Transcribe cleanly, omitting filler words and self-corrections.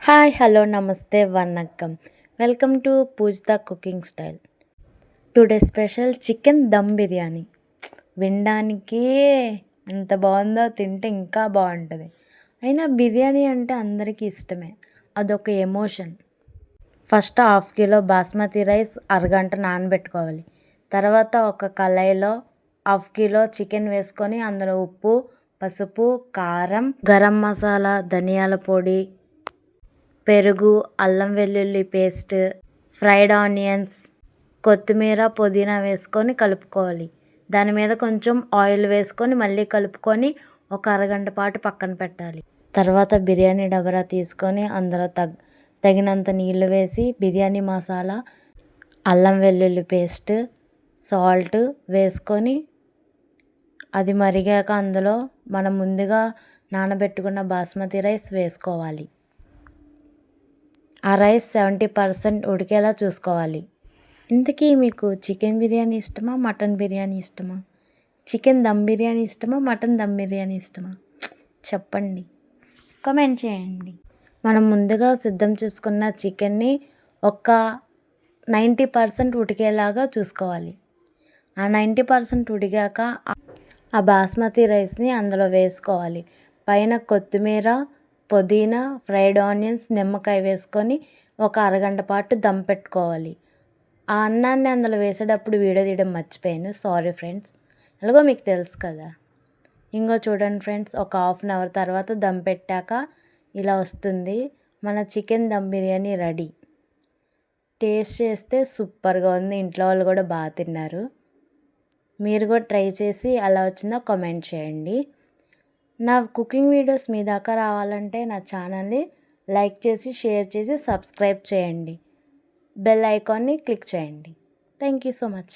Hi hello namaste vanakkam welcome to Poojitha cooking style. Today special chicken dum biryani. వినడానికి ఎంత బాగుందో, తింటే ఇంకా బాగుంటుంది. అయినా బిర్యానీ అంటే అందరికీ ఇష్టమే, అదొక emotion. First half kilo basmati rice అరగంట నానబెట్టుకోవాలి. తర్వాత ఒక కళాయిలో హాఫ్ కిలో చికెన్ వేసుకొని అందులో ఉప్పు, పసుపు, కారం, గరం మసాలా, ధనియాల పొడి, పెరుగు, అల్లం వెల్లుల్లి పేస్ట్, ఫ్రైడ్ ఆనియన్స్, కొత్తిమీర, పుదీనా వేసుకొని కలుపుకోవాలి. దాని మీద కొంచెం ఆయిల్ వేసుకొని మళ్ళీ కలుపుకొని ఒక అరగంట పాటు పక్కన పెట్టాలి. తర్వాత బిర్యానీ డబరా తీసుకొని అందులో తగినంత నీళ్లు వేసి బిర్యానీ మసాలా, అల్లం వెల్లుల్లి పేస్ట్, సాల్ట్ వేసుకొని అది మరిగాక అందులో మనం ముందుగా నానబెట్టుకున్న బాస్మతి రైస్ వేసుకోవాలి. ఆ రైస్ 70% ఉడికేలా చూసుకోవాలి. ఇంతకీ మీకు చికెన్ బిర్యానీ ఇష్టమా, మటన్ బిర్యానీ ఇష్టమా? చికెన్ దమ్ బిర్యానీ ఇష్టమా, మటన్ దమ్ బిర్యానీ ఇష్టమా? చెప్పండి, కామెంట్ చేయండి. మనం ముందుగా సిద్ధం చేసుకున్న చికెన్ని ఒక 90% ఉడికేలాగా చూసుకోవాలి. ఆ 90% ఉడికాక ఆ బాస్మతి రైస్ని అందులో వేసుకోవాలి. పైన కొత్తిమీర, పుదీనా, ఫ్రైడ్ ఆనియన్స్, నిమ్మకాయ వేసుకొని ఒక అరగంట పాటు దమ్ పెట్టుకోవాలి. ఆ అన్నాన్ని అందులో వేసేటప్పుడు వీడియో తీయడం మర్చిపోయాను, సారీ ఫ్రెండ్స్. ఎలాగో మీకు తెలుసు కదా. ఇంకో చూడండి ఫ్రెండ్స్, ఒక హాఫ్ అన్ అవర్ తర్వాత దమ్ పెట్టాక ఇలా వస్తుంది. మన chicken dum biryani ready. Taste చేస్తే సూపర్గా ఉంది. ఇంట్లో వాళ్ళు కూడా బాగా తిన్నారు. మీరు కూడా ట్రై చేసి ఎలా వచ్చిందో కామెంట్ చేయండి. నా కుకింగ్ వీడియోస్ మీ దాకా రావాలంటే నా ఛానల్ని లైక్ చేసి, షేర్ చేసి, సబ్స్క్రైబ్ చేయండి. బెల్ ఐకాన్ని క్లిక్ చేయండి. Thank you so much.